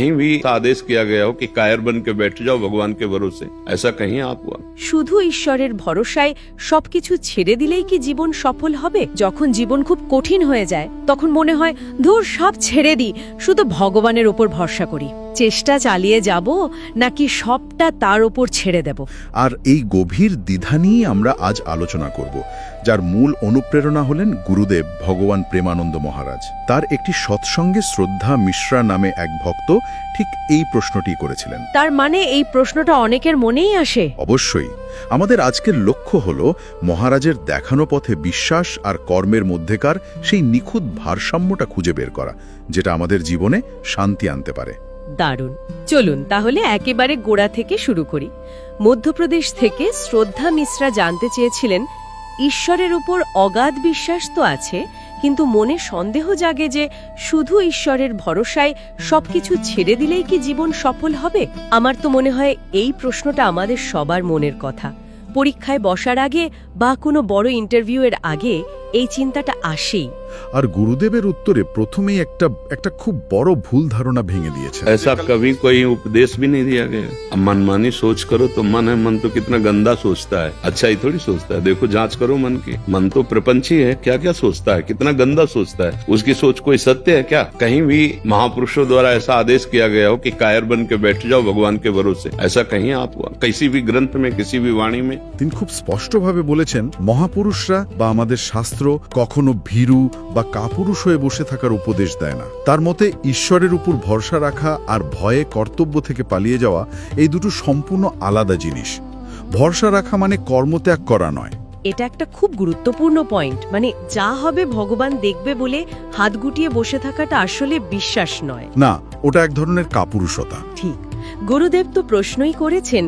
कहीं भी आदेश किया गया हो कि कायर बन के बैठ जाओ भगवान के भरोसे, ऐसा कहीं आप हुआ? শুধু ঈশ্বরের ভরসায় সবকিছু ছেড়ে দিলেই কি জীবন সফল হবে? যখন জীবন খুব কঠিন হয়ে যায় তখন মনে হয় ধুর সব ছেড়ে দিই, শুধু ভগবানের উপর ভরসা করি। চেষ্টা চালিয়ে যাব নাকি সবটা তার উপর ছেড়ে দেব? আর এই গভীর দ্বিধা নিয়ে আমরা আজ আলোচনা করব, যার মূল অনুপ্রেরণা হলেন গুরুদেব ভগবান প্রেমানন্দ মহারাজ। তার একটি সৎসঙ্গে শ্রদ্ধা মিশ্রা নামে এক ভক্ত ঠিক এই প্রশ্নটি করেছিলেন। তার মানে এই প্রশ্নটা অনেকের মনেই আসে। অবশ্যই। আমাদের আজকের লক্ষ্য হল মহারাজের দেখানো পথে বিশ্বাস আর কর্মের মধ্যেকার সেই নিখুঁত ভারসাম্যটা খুঁজে বের করা, যেটা আমাদের জীবনে শান্তি আনতে পারে। দারুণ। চলুন তাহলে একেবারে গোড়া থেকে শুরু করি। মধ্যপ্রদেশ থেকে শ্রদ্ধা মিশ্রা জানতে চেয়েছিলেন, ঈশ্বরের উপর অগাধ বিশ্বাস তো আছে, কিন্তু মনে সন্দেহ জাগে যে শুধু ঈশ্বরের ভরসায় সবকিছু ছেড়ে দিলেই কি জীবন সফল হবে? আমার তো মনে হয় এই প্রশ্নটা আমাদের সবার মনের কথা। পরীক্ষায় বসার আগে বা কোনো বড় ইন্টারভিউয়ের আগে এই চিন্তাটা আসেই। আর গুরুদেবের উত্তরে প্রথমেই একটা খুব বড় ভুল ধারণা ভেঙে দিয়েছে। ऐसा कभी कोई उपदेश भी नहीं दिया गया। अब मनमानी सोच करो तो मन है, मन तो कितना गंदा सोचता है, अच्छा ही थोड़ी सोचता है। देखो जांच करो मन की, मन तो प्रपंची है, क्या क्या सोचता है, कितना गंदा सोचता है। उसकी सोच कोई सत्य है क्या? कहीं भी महापुरुषों द्वारा ऐसा आदेश किया गया हो कि कायर बन के बैठ जाओ भगवान के भरोसे, ऐसा कहीं आप हुआ? किसी भी ग्रंथ में, किसी भी वाणी में? তিনি খুব স্পষ্টভাবে বলেছেন, মহাপুরুষরা বা আমাদের শাস্ত্র কখনো ভীরু বা কাপুরুষ হয়ে বসে থাকার উপদেশ দেয় না। তার মতে ঈশ্বরের উপর ভরসা রাখা আর ভয়ে কর্তব্য থেকে পালিয়ে যাওয়া এই দুটো সম্পূর্ণ আলাদা জিনিস। ভরসা রাখা মানে কর্মত্যাগ করা নয়। এটা একটা খুব গুরুত্বপূর্ণ পয়েন্ট। মানে যা হবে ভগবান দেখবে বলে হাত গুটিয়ে বসে থাকাটা আসলে বিশ্বাস নয়। না, ওটা এক ধরনের কাপুরুষতা। ঠিক। গুরুদেব তো প্রশ্নই করেছেন,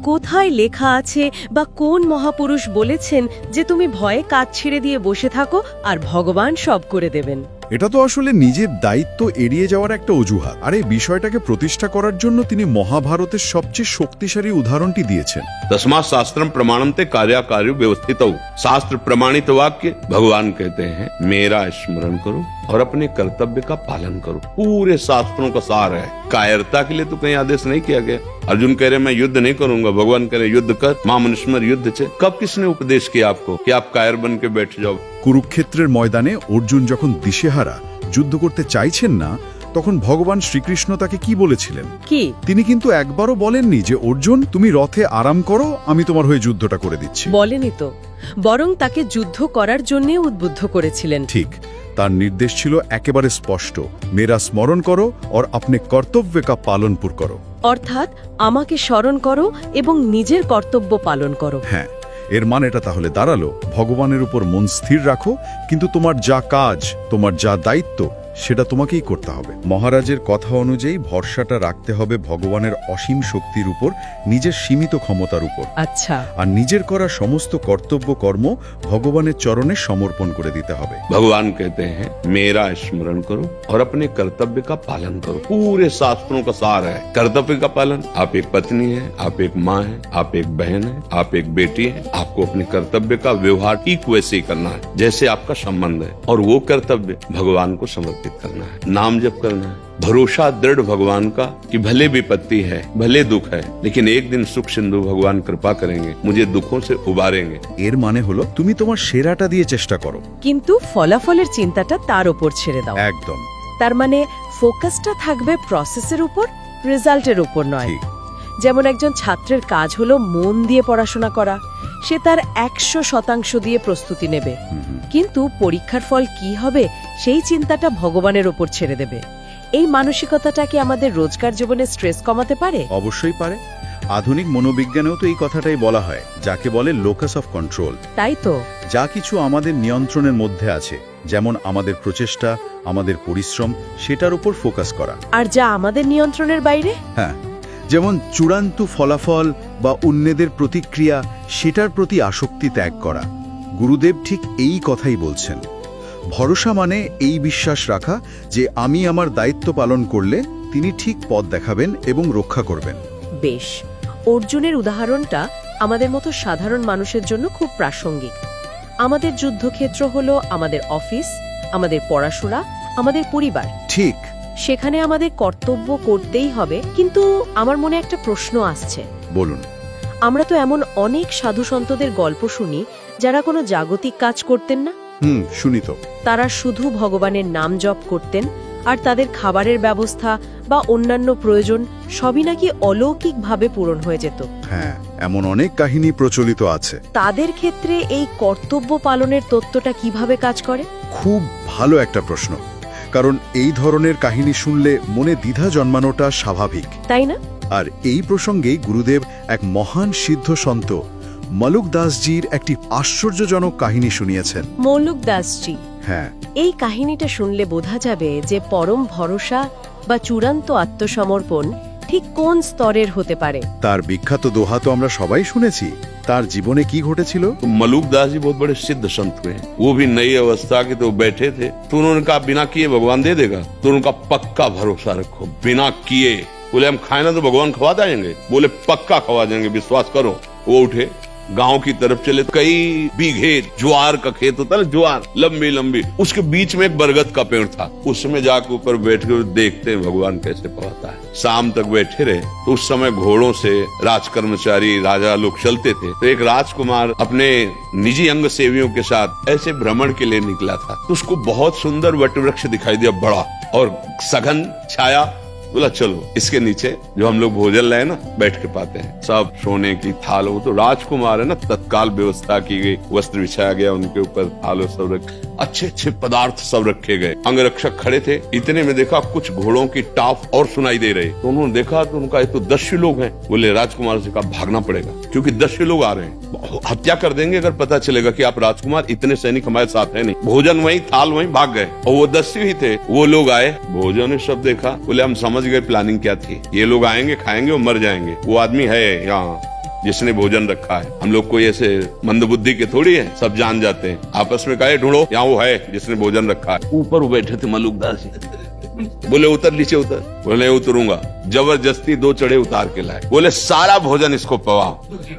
কোথায় লেখা আছে বা কোন মহাপুরুষ বলেছেন যে তুমি ভয়ে কাজ ছেড়ে দিয়ে বসে থাকো আর ভগবান সব করে দেবেন? এটা তো আসলে নিজের দায়িত্ব এড়িয়ে যাওয়ার একটা অজুহাত। আর এই বিষয়টাকে প্রতিষ্ঠা করার জন্য তিনি মহাভারতের সবচেয়ে শক্তিশালী উদাহরণটি দিয়েছেন। तस्मात् शास्त्रम प्रमाणन्ते कार्याकार्यो व्यवस्थितौ। शास्त्र प्रमाणित वाक्य भगवान कहते हैं, मेरा स्मरण करो और अपने कर्तव्य का पालन करो। पूरे शास्त्रों का सार है। कायरता के लिए तो कहीं आदेश नहीं किया गया। अर्जुन कह रहे मैं युद्ध नहीं करूंगा, भगवान कह रहे युद्ध कर, महामनुष्मर युद्ध छे। कब किसने उपदेश किया आपको कि आप कायर बन के बैठ जाओ? কুরুক্ষেত্রের ময়দানে অর্জুন যখন দিশেহারা যুদ্ধ করতে চাইছেন না, তখন ভগবান শ্রীকৃষ্ণ তাকে কি বলেছিলেন? কি? তিনি কিন্তু একবারও বলেননি যে অর্জুন তুমি রথে আরাম করো, আমি তোমার হয়ে যুদ্ধটা করে দিচ্ছি। বলেনি তো, বরং তাকে যুদ্ধ করার জন্য উদ্বুদ্ধ করেছিলেন। ঠিক, তার নির্দেশ ছিল একেবারে স্পষ্ট, মেরা স্মরণ করো আর আপনি কর্তব্য কা পালন পুর করো। অর্থাৎ আমাকে স্মরণ করো এবং নিজের কর্তব্য পালন করো। হ্যাঁ, এর মানে এটা তাহলে দাঁড়ালো, ভগবানের উপর মন স্থির রাখো, কিন্তু তোমার যা কাজ, তোমার যা দায়িত্ব, সেটা তোমাকেই করতে হবে। মহারাজের কথা অনুযায়ী ভরসাটা রাখতে হবে ভগবানের অসীম শক্তির উপর, নিজের সীমিত ক্ষমতার উপর। আচ্ছা। আর নিজের করা সমস্ত কর্তব্য কর্ম ভগবানের চরণে সমর্পণ করে দিতে হবে। भगवान कहते हैं, मेरा स्मरण करो और अपने कर्तव्य का पालन करो। पूरे शास्त्रों का सार है कर्तव्य का पालन। आप एक पत्नी है, आप एक माँ है, आप एक बहन है, आप एक बेटी है। आपको अपने कर्तव्य का व्यवहार ठीक वैसे ही करना है जैसे आपका संबंध है, और वो कर्तव्य भगवान को समर्पित करना है। नाम जप करना है, भरोसा दृढ़ भगवान का कि भले विपत्ति है, भले दुख है, लेकिन एक दिन सुख सिंधु भगवान कृपा करेंगे, मुझे दुखों से उबारेंगे। এর মানে হলো তুমি তোমার সেরাটা দিয়ে চেষ্টা করো, কিন্তু ফলাফলের চিন্তাটা তার উপর ছেড়ে দাও। একদম। তার মানে ফোকাসটা থাকবে প্রসেসের উপর, রেজাল্টের উপর নয়। ঠিক। যেমন একজন ছাত্রের কাজ হলো মন দিয়ে পড়াশোনা করা, সে তার 100% দিয়ে প্রস্তুতি নেবে, কিন্তু পরীক্ষার ফল কি হবে সেই চিন্তাটা ভগবানের উপর ছেড়ে দেবে। এই মানসিকতাটা কি আমাদের রোজকার জীবনে স্ট্রেস কমাতে পারে? অবশ্যই পারে। আধুনিক মনোবিজ্ঞানেও তো এই কথাটাই বলা হয়, যাকে বলে লোকাস অফ কন্ট্রোল। তাই তো। যা কিছু আমাদের নিয়ন্ত্রণের মধ্যে আছে, যেমন আমাদের প্রচেষ্টা, আমাদের পরিশ্রম, সেটার উপর ফোকাস করা। আর যা আমাদের নিয়ন্ত্রণের বাইরে? হ্যাঁ, যেমন চূড়ান্ত ফলাফল বা অন্যদের প্রতিক্রিয়া, সেটার প্রতি আসক্তি ত্যাগ করা। গুরুদেব ঠিক এই কথাই বলছেন। ভরসা মানে এই বিশ্বাস রাখা যে আমি আমার দায়িত্ব পালন করলে তিনি ঠিক পথ দেখাবেন এবং রক্ষা করবেন। বেশ, অর্জুনের উদাহরণটা আমাদের মতো সাধারণ মানুষের জন্য খুব প্রাসঙ্গিক। আমাদের যুদ্ধক্ষেত্র হলো আমাদের অফিস, আমাদের পড়াশোনা, আমাদের পরিবার। ঠিক। সেখানে আমাদের কর্তব্য করতেই হবে, কিন্তু আমার মনে একটা প্রশ্ন আসছে। বলুন। আমরা তো এমন অনেক সাধু সন্তদের গল্প শুনি যারা কোনো জাগতিক কাজ করতেন না। শুনি তো। তারা শুধু ভগবানের নাম জপ করতেন, আর তাদের খাবারের ব্যবস্থা বা অন্যান্য প্রয়োজন সবই নাকি অলৌকিকভাবে পূরণ হয়ে যেত। হ্যাঁ, এমন অনেক কাহিনী প্রচলিত আছে। তাদের ক্ষেত্রে এই কর্তব্য পালনের তত্ত্বটা কিভাবে কাজ করে? খুব ভালো একটা প্রশ্ন, কারণ এই ধরনের কাহিনী শুনলে মনে দ্বিধা জন্মানোটা স্বাভাবিক, তাই না? আর এই প্রসঙ্গে গুরুদেব এক মহান সিদ্ধ সন্ত মলুক দাসজির একটি আশ্চর্যজনক কাহিনী শুনিয়েছেন। মৌলুক দাসজি, হ্যাঁ, এই কাহিনীটা শুনলে বোঝা যাবে যে পরম ভরসা বা চূড়ান্ত আত্মসমর্পণ ঠিক কোন স্তরের হতে পারে। তার বিখ্যাত দোহা তো আমরা সবাই শুনেছি। তার জীবনে কি ঘটেছিল? तो मलूक दास जी बहुत बड़े सिद्ध संत हुए, वो भी नई अवस्था के तो बैठे थे, तो उन्होंने कहा बिना किए भगवान दे देगा, तो उनका पक्का भरोसा रखो, बिना किए। बोले हम खाए ना तो भगवान खवा देंगे, बोले पक्का खवा देंगे, विश्वास करो। वो उठे, गांव की तरफ चले, कई बीघे ज्वार का खेत होता है, ज्वार लंबी लंबी, उसके बीच में एक बरगद का पेड़ था, उसमें जाकर ऊपर बैठ कर देखते हैं भगवान कैसे पवाता है। शाम तक बैठे रहे, तो उस समय घोड़ों से राज कर्मचारी राजा लोग चलते थे, तो एक राजकुमार अपने निजी अंग सेवियों के साथ ऐसे भ्रमण के लिए निकला था, तो उसको बहुत सुंदर वटवृक्ष दिखाई दिया, बड़ा और सघन छाया। बोला चलो इसके नीचे जो हम लोग भोजन लाए ना बैठ के पाते हैं। सब सोने की थाल, वो तो राजकुमार है ना, तत्काल व्यवस्था की गई, वस्त्र बिछाया गया, उनके ऊपर थाल सब रख, अच्छे अच्छे पदार्थ सब रखे गए। अंगरक्षक खड़े थे, इतने में देखा कुछ घोड़ों की टाप और सुनाई दे रहे, तो उन्होंने देखा तो उनका ये तो दस्यु लोग हैं। बोले राजकुमार से कहा भागना पड़ेगा, क्योंकि दस्यु लोग आ रहे हैं, हत्या कर देंगे अगर पता चलेगा कि आप राजकुमार, इतने सैनिक हमारे साथ है नहीं। भोजन वहीं, थाल वहीं, भाग गए। और वो दस्यु ही थे। वो लोग आए, भोजन ने सब देखा, बोले हम समझ गए प्लानिंग क्या थी, ये लोग आएंगे खाएंगे और मर जाएंगे। वो आदमी है यहाँ जिसने भोजन रखा है, हम लोग कोई ऐसे मंदबुद्धि के थोड़ी है, सब जान जाते हैं। आपस में कहे ढूंढो, यहाँ वो है जिसने भोजन रखा है। ऊपर वो बैठे थे मलूक दास जी, बोले उतर नीचे उतर। बोले नहीं उतरूंगा। जबरदस्ती 2 चढ़े उतार के लाए। बोले सारा भोजन इसको पवाओ,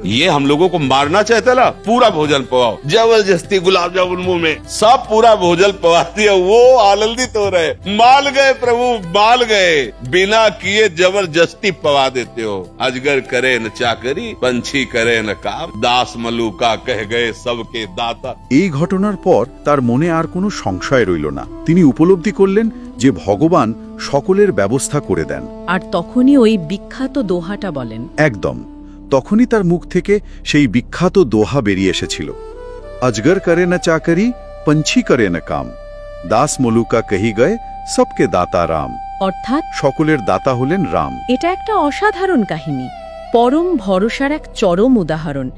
ये हम लोगों को मारना चाहता ना, पूरा भोजन पवाओ। जबरदस्ती गुलाब जामुन मुंह में, सब पूरा भोजन पवा दिया। वो आनंदित हो रहे, मान गए प्रभु, मान गए, बिना किए जबरदस्ती पवा देते हो। अजगर करे न चाकरी, पंछी करे न काम, दास मलूका कह गए सबके दाता। এই ঘটনার পর তার মনে আর কোনো সংশয় রইল না। তিনি উপলব্ধি করলেন যে ভগবান সকলের ব্যবস্থা করে দেন। আর তখনই ওই বিখ্যাত দোহাটা বলেন। একদম তখনই তার মুখ থেকে সেই বিখ্যাত দোহা বেরিয়ে এসেছিল, अजगर करे न चाकरी, पंछी करे न काम, দাস মলুকা কহি গয়ে সবকে দাতা রাম। অর্থাৎ সকলের দাতা হলেন রাম। এটা একটা অসাধারণ কাহিনী, পরম ভরসার এক চরম উদাহরণ।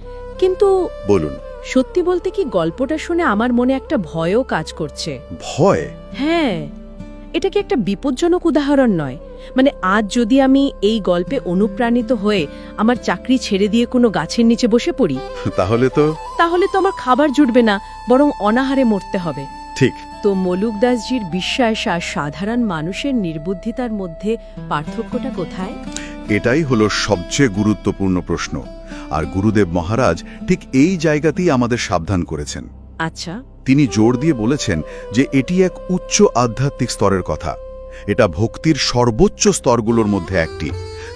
কিন্তু বলুন। সত্যি বলতে কি, গল্পটা শুনে আমার মনে একটা ভয়ও কাজ করছে। ভয়? হ্যাঁ, এটা কি একটা বিপজ্জনক উদাহরণ নয়? মানে আজ যদি আমি এই গল্পে অনুপ্রাণিত হয়ে আমার চাকরি ছেড়ে দিয়ে কোনো গাছের নিচে বসে পড়ি, তাহলে তো আমার খাবার জুটবে না, বরং অনাহারে মরতে হবে। ঠিক। তো মলুক দাসজির বিশ্বাস আর সাধারণ মানুষের নির্বুদ্ধিতার মধ্যে পার্থক্যটা কোথায়? এটাই হলো সবচেয়ে গুরুত্বপূর্ণ প্রশ্ন, আর গুরুদেব মহারাজ ঠিক এই জায়গাতেই আমাদের সাবধান করেছেন। আচ্ছা। তিনি জোর দিয়ে বলেছেন যে এটি এক উচ্চ আধ্যাত্মিক স্তরের কথা। এটা ভক্তির সর্বোচ্চ স্তরগুলোর মধ্যে একটি,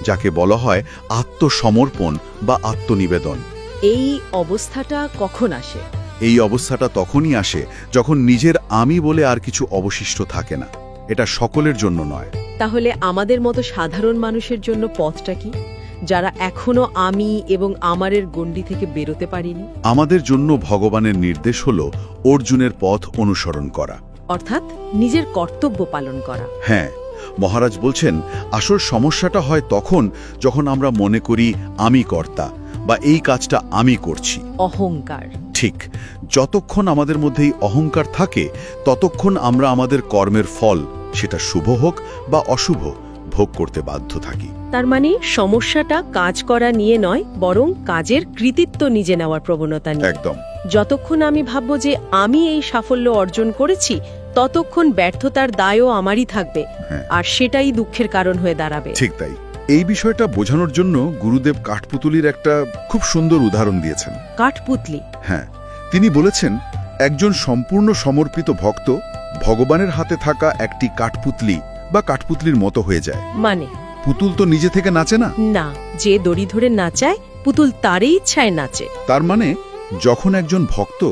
যাকে বলা হয় আত্মসমর্পণ বা আত্মনিবেদন। এই অবস্থাটা কখন আসে? এই অবস্থাটা তখনই আসে যখন নিজের আমি বলে আর কিছু অবশিষ্ট থাকে না। এটা সকলের জন্য নয়। তাহলে আমাদের মতো সাধারণ মানুষের জন্য পথটা কি, যারা এখনো আমি এবং আমারের গণ্ডি থেকে বেরোতে পারিনি? আমাদের জন্য ভগবানের নির্দেশ হল অর্জুনের পথ অনুসরণ করা, অর্থাৎ নিজের কর্তব্য পালন করা। হ্যাঁ, মহারাজ বলছেন আসল সমস্যাটা হয় তখন যখন আমরা মনে করি আমি কর্তা বা এই কাজটা আমি করছি। অহংকার। ঠিক, যতক্ষণ আমাদের মধ্যে এই অহংকার থাকে ততক্ষণ আমরা আমাদের কর্মের ফল, সেটা শুভ হোক বা অশুভ, ভোগ করতে বাধ্য থাকি। তার মানে সমস্যাটা কাজ করা নিয়ে নয়, বরং কাজের কৃতিত্ব নিজে নেওয়ার প্রবণতা নিয়ে। একদম। যতক্ষণ আমি ভাববো যে আমি এই সাফল্য অর্জন করেছি, ততক্ষণ ব্যর্থতার দায়ও আমারই থাকবে, আর সেটাই দুঃখের কারণ হয়ে দাঁড়াবে। ঠিক তাই। এই বিষয়টা বোঝানোর জন্য গুরুদেব কাঠপুতুলির একটা খুব সুন্দর উদাহরণ দিয়েছেন। কাঠপুতলি? হ্যাঁ, তিনি বলেছেন একজন সম্পূর্ণ সমর্পিত ভক্ত ভগবানের হাতে থাকা একটি কাঠপুতলি বা কাঠপুতলির মতো হয়ে যায়। মানে পুতুল তো নিজে থেকে নাচে না। না, যে দড়ি ধরে নাচায় পুতুল তারই ইচ্ছায় নাচে। তার মানে যখন একজন ভক্ত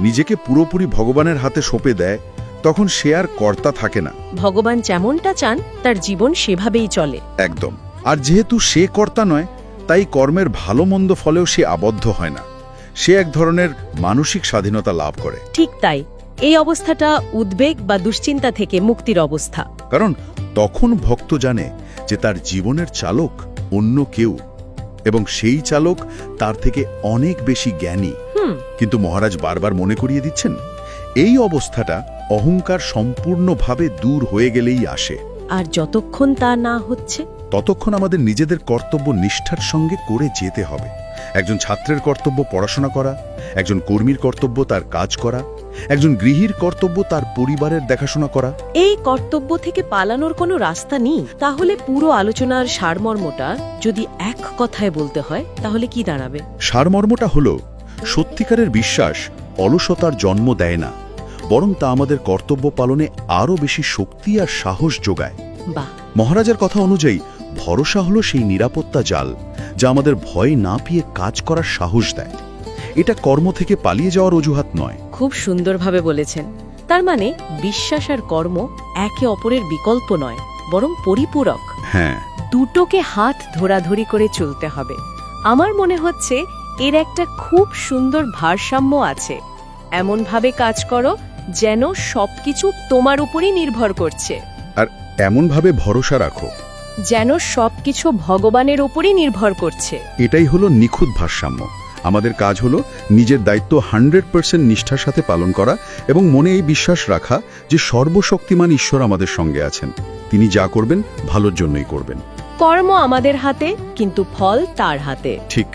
নিজেকে পুরোপুরি ভগবানের হাতে সঁপে দেয়, তখন সে আর কর্তা থাকে না। ভগবান যেমনটা চান তার জীবন সেভাবেই চলে। একদম। আর যেহেতু সে কর্তা নয়, তাই কর্মের ভালো মন্দ ফলেও সে আবদ্ধ হয় না। সে এক ধরনের মানসিক স্বাধীনতা লাভ করে। ঠিক তাই, এই অবস্থাটা উদ্বেগ বা দুশ্চিন্তা থেকে মুক্তির অবস্থা। কারণ তখন ভক্ত জানে যে তার জীবনের চালক অন্য কেউ, এবং সেই চালক তার থেকে অনেক বেশি জ্ঞানী। কিন্তু মহারাজ বারবার মনে করিয়ে দিচ্ছেন, এই অবস্থাটা অহংকার সম্পূর্ণভাবে দূর হয়ে গেলেই আসে। আর যতক্ষণ তা না হচ্ছে, ততক্ষণ আমাদের নিজেদের কর্তব্য নিষ্ঠার সঙ্গে করে যেতে হবে। একজন ছাত্রের কর্তব্য পড়াশোনা করা, একজন কর্মীর কর্তব্য তার কাজ করা, একজন গৃহীর কর্তব্য তার পরিবারের দেখাশোনা করা। এই কর্তব্য থেকে পালানোর কোনো রাস্তা নেই। তাহলে পুরো আলোচনার সারমর্মটা যদি এক কথায় বলতে হয়, তাহলে কি দাঁড়াবে? সারমর্মটা হলো, সত্যিকারের বিশ্বাস অলসতার জন্ম দেয় না, বরং তা আমাদের কর্তব্য পালনে আরও বেশি শক্তি আর সাহস যোগায়। বাহ! মহারাজের কথা অনুযায়ী ভরসা হলো সেই নিরাপত্তা জাল যা আমাদের ভয় না পেয়ে কাজ করার সাহস দেয়। এটা কর্ম থেকে পালিয়ে যাওয়ার অজুহাত নয়। খুব সুন্দরভাবে বলেছেন। তার মানে বিশ্বাস আর কর্ম একে অপরের বিকল্প নয়, বরং পরিপূরক। হ্যাঁ, দুটোকে হাত ধরাধরি করে চলতে হবে। আমার মনে হচ্ছে এর একটা খুব সুন্দর ভারসাম্য আছে। এমনভাবে কাজ করো যেন সবকিছু তোমার উপরই নির্ভর করছে, আর এমনভাবে ভরসা রাখো যেন সবকিছু ভগবানের উপরই নির্ভর করছে। এটাই হলো নিখুঁত ভারসাম্য। আমাদের কাজ হলো নিজের দায়িত্ব 100% নিষ্ঠার সাথে পালন করা এবং মনে এই বিশ্বাস রাখা যে সর্বশক্তিমান ঈশ্বর আমাদের সঙ্গে আছেন। তিনি যা করবেন ভালোর জন্যই করবেন। কর্ম আমাদের হাতে, কিন্তু ফল তার হাতে। ঠিক,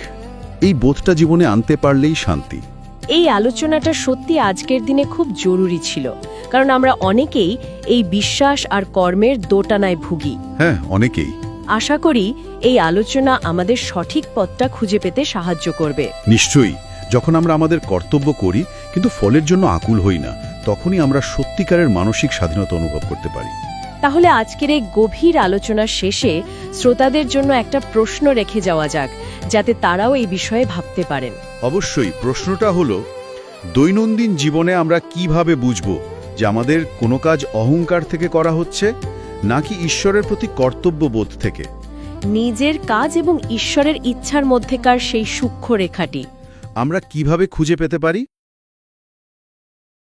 এই বোধটা জীবনে আনতে পারলেই শান্তি। এই আলোচনাটা সত্যি আজকের দিনে খুব জরুরি ছিল, কারণ আমরা অনেকেই এই বিশ্বাস আর কর্মের দোটানায় ভুগি। হ্যাঁ, অনেকেই। আশা করি এই আলোচনা আমাদের সঠিক পথটা খুঁজে পেতে সাহায্য করবে। নিশ্চয়ই, যখন আমরা আমাদের কর্তব্য করি কিন্তু ফলের জন্য আকুল হই না, তখনই আমরা সত্যিকারের মানসিক স্বাধীনতা অনুভব করতে পারি। তাহলে আজকের এই গভীর আলোচনার শেষে শ্রোতাদের জন্য একটা প্রশ্ন রেখে যাওয়া যাক, যাতে তারাও এই বিষয়ে ভাবতে পারেন। অবশ্যই। প্রশ্নটা হলো, দৈনন্দিন জীবনে আমরা কিভাবে বুঝব যে আমাদের কোনো কাজ অহংকার থেকে করা হচ্ছে নাকি ঈশ্বরের প্রতি কর্তব্যবোধ থেকে? নিজের কাজ এবং ঈশ্বরের ইচ্ছার মধ্যেকার সেই সূক্ষ্ম রেখাটি আমরা কিভাবে খুঁজে পেতে পারি?